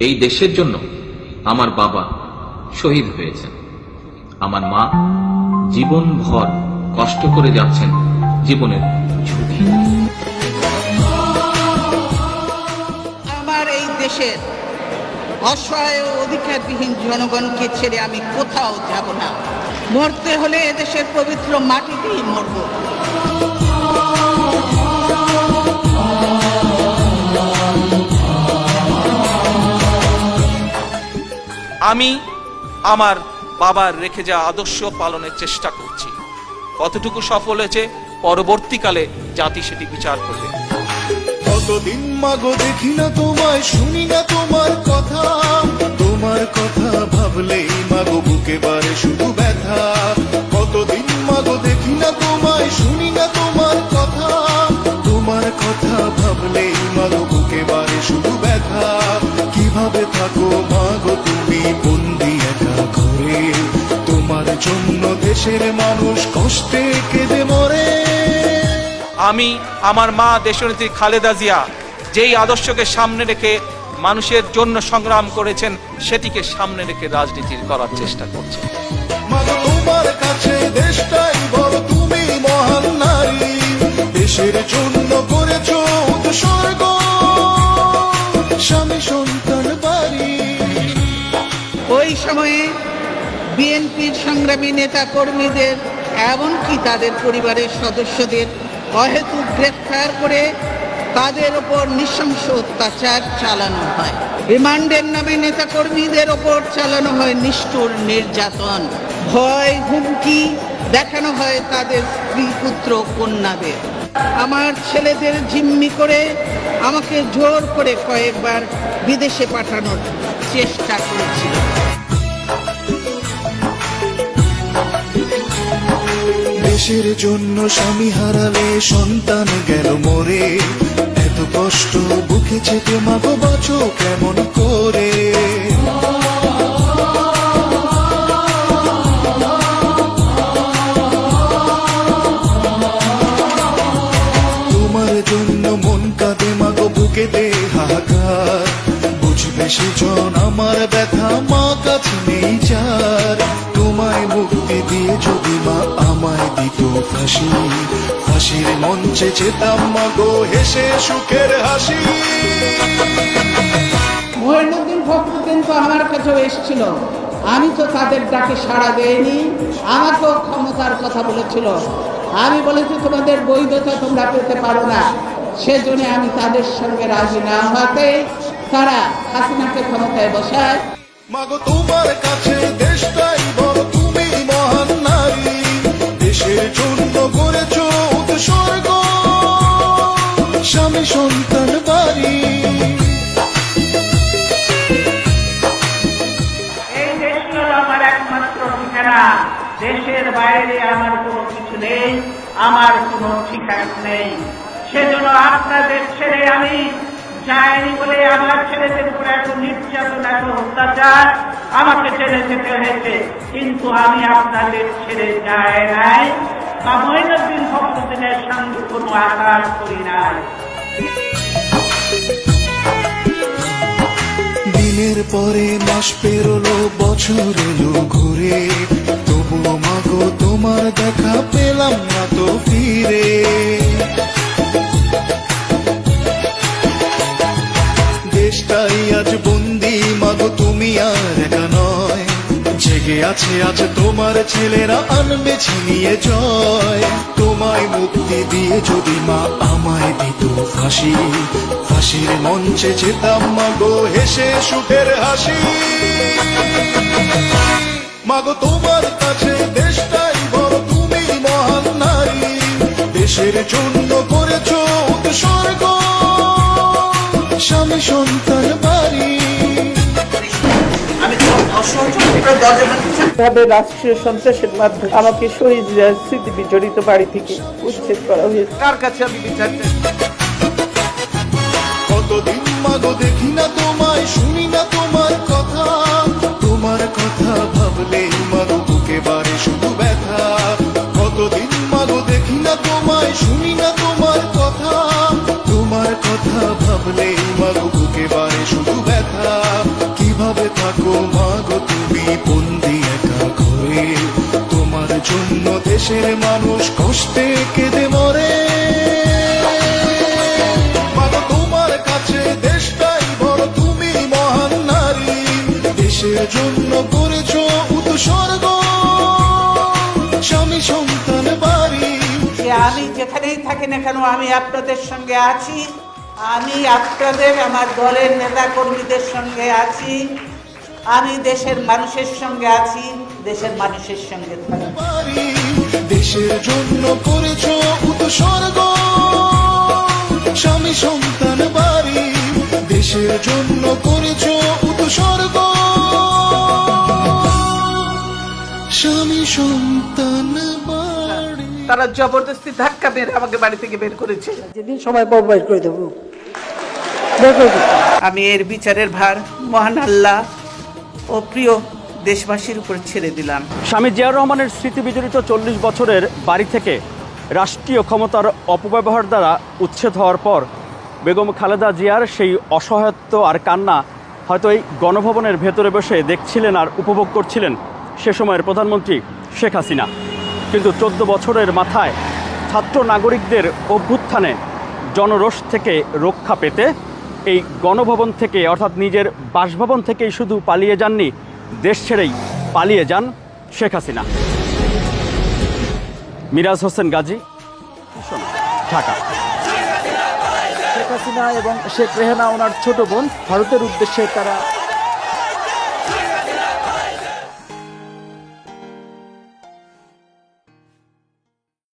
এই দেশের জন্য আমার বাবা শহীদ হয়েছেন, আমার মা জীবনভর কষ্ট করে যাচ্ছেন জীবনের ঝুঁকি। আমার এই দেশের অসহায় ও অধিকারবিহীন জনগণকে ছেড়ে আমি কোথাও যাব না। মরতে হলে এদেশের পবিত্র মাটিতেই মরব। আমি আমার বাবার রেখে যাওয়া আদর্শ পালনের চেষ্টা করছি। কতটুকু সফল হয়েছে পরবর্তীকালে জাতি সেটি বিচার করবে। কতদিন মাগো দেখি না তোমায়, শুনি না তোমার কথা, তোমার কথা ভাবলেই মাগো বুকে বারে শুধু ব্যথা। কতদিন মাগো দেখি না তোমায়, শুনি না তোমার কথা, তোমার কথা ভাবলেই মাগো বুকে বারে শুধু ব্যথা। কিভাবে থাকো মাগো তুমি বন্দি একা ঘরে, তোমার জন্য দেশের মানুষ কষ্টে কেঁদে মরে। আমি আমার মা দেশনেত্রী খালেদা জিয়া যেই আদর্শকে সামনে রেখে মানুষের জন্য সংগ্রাম করেছেন, সেটিকে সামনে রেখে রাজনীতি করার চেষ্টা করছেন। মাগো তোমার কাছে দেশটাই বড়, তুমি মহান নারী, দেশের জন্য করেছো উৎসর্গ, স্বামী সন্তান বাড়ি। ওই সময়ে বিএনপির সংগ্রামী নেতা কর্মীদের এমনকি তাদের পরিবারের সদস্যদের অহেতুক গ্রেফতার করে তাদের ওপর নৃশংস অত্যাচার চালানো হয়। রিমান্ডের নামে নেতা কর্মীদের ওপর চালানো হয় নিষ্ঠুর নির্যাতন, ভয় হুমকি দেখানো হয় তাদের স্ত্রী পুত্র কন্যাদের। আমার ছেলেদের জিম্মি করে আমাকে জোর করে কয়েকবার বিদেশে পাঠানোর চেষ্টা করেছিল। দেশের জন্য স্বামী হারালে সন্তান গেল মরে, এত কষ্ট বুকে চেপে মাগো বাঁচো কেমন করে। তোমার জন্য মন কাঁদে মাগো বুকেতে হাহাকার, বুঝবে সেজন আমার ব্যথা মা কাছে নেই যার। তোমায় মুক্তি দিয়ে যদি মা আমায় দিত ফাঁসি, ফাঁসির মঞ্চে যেতাম মাগো হেসে সুখের হাসি। মঈনুদ্দিন ফখরুদ্দিন তো আমার কাছেও এসেছিল, আমি তো তাদের ডাকে সাড়া দেইনি, আমাকেও ক্ষমতার কথা বলেছিল। আমি বলেছি তোমাদের বৈধতা তোমরা পেতে পারো না, সেজন্য আমি তাদের সঙ্গে রাজি না হতে তারা হাসিনাকে ক্ষমতায় বসায়। মাগো তোমার কাছে দেশটাই বড়, তুমি মহান নারী, দেশের জন্য করেছো উৎসর্গ, স্বামী সন্তান বাড়ি। এই দেশ হলো আমার একমাত্র ঠিকানা, দেশের বাইরে আমার কোনো কিছু নেই, আমার কোনো ঠিকানা নেই। সেজন্য আপনাদের ছেড়ে আমি যায়নি বলে আমার ছেলেদের উপরে এত নির্যাতন এত অত্যাচার আমাকে ছেড়ে যেতে হয়েছে, কিন্তু আমি আপনাদের ছেড়ে যায় নাই বা মঈনুদ্দিন ফখরুদ্দিনের সঙ্গে কোনো আঘাত করি নাই। দিনের পরে মাস পেরোলো, বছর এলো ঘুরে, তবুও মাগো তোমার দেখা পেলাম না তো ফিরে। দেশটাই আজ বন্দি মাগো তুমি আর একা নয়, জেগে আছে আজ তোমার ছেলেরা আনবে ছিনিয়ে জয়। তোমায় মুক্তি দিয়ে যদি মা আমায় দিত ফাঁসি, ফাঁসির মঞ্চে যেতাম মাগো হেসে সুখের হাসি। মাগো তোমার কাছে দেশটাই বড়, তুমি মহান নারী, দেশের জন্য করেছো উৎসর্গ, স্বামী সন্তান বাড়ি। রাষ্ট্রীয় সন্ত্রাসের মাধ্যমে আমাকে শহীদ স্মৃতি বিজড়িত বাড়ি থেকে উচ্ছেদ করা হয়েছে। কার কাছে আমি বিচার চাই? কতদিন মাগো দেখি না তোমায়, শুনি না তোমার কথা, তোমার কথা ভাবলেই মাগো বুকে বারে শুধু ব্যথা। কতদিন মাগো দেখি না তোমায়, শুনি না তোমার কথা, তোমার কথা ভাবলেই মাগো বুকে বারে শুধু ব্যথা। দেশের মানুষ কষ্টে কেঁদে মরে। মাগো তোমার কাছে দেশটাই বড়, তুমি মহান নারী, দেশের জন্য করেছো উৎসর্গ, স্বামী সন্তান বাড়ি। যে আমি যেখানেই থাকি না কেন আমি আপনাদের সঙ্গে আছি, আমি আপনাদের আমার দলের নেতা কর্মীদের সঙ্গে আছি, আমি দেশের মানুষের সঙ্গে আছি, দেশের মানুষের সঙ্গে থাকি। বাড়ি, দেশের জন্য করেছো উৎসর্গ, স্বামী সন্তান বাড়ি, দেশের জন্য করেছো উৎসর্গ, স্বামী সন্তান বাড়ি। তারা জবরদস্তি ধাক্কা মেরে আমাকে বাড়ি থেকে বের করেছে। যেদিন সময় পাবো বের করে দেবো, বের করে দেবো। আমি এর বিচারের ভার মহান আল্লাহ ও প্রিয় দেশবাসীর উপর ছেড়ে দিলাম। স্বামী জিয়াউর রহমানের স্মৃতিবিজড়িত 40 বছরের বাড়ি থেকে রাষ্ট্রীয় ক্ষমতার অপব্যবহার দ্বারা উচ্ছেদ হওয়ার পর বেগম খালেদা জিয়ার সেই অসহায়ত্ব আর কান্না হয়তো এই গণভবনের ভেতরে বসে দেখছিলেন আর উপভোগ করছিলেন সে সময়ের প্রধানমন্ত্রী শেখ হাসিনা। কিন্তু 14 বছরের মাথায় ছাত্র নাগরিকদের অভ্যুত্থানে জনরোষ থেকে রক্ষা পেতে এই গণভবন থেকে অর্থাৎ নিজের বাসভবন থেকেই শুধু পালিয়ে যাননি, দেশ ছেড়েই পালিয়ে যান শেখ হাসিনা। মিরাজ হোসেন গাজী, ঢাকা। শেখ হাসিনা এবং শেখ রেহানা ওনার ছোট বোন, ভারতের উদ্দেশ্যে তারা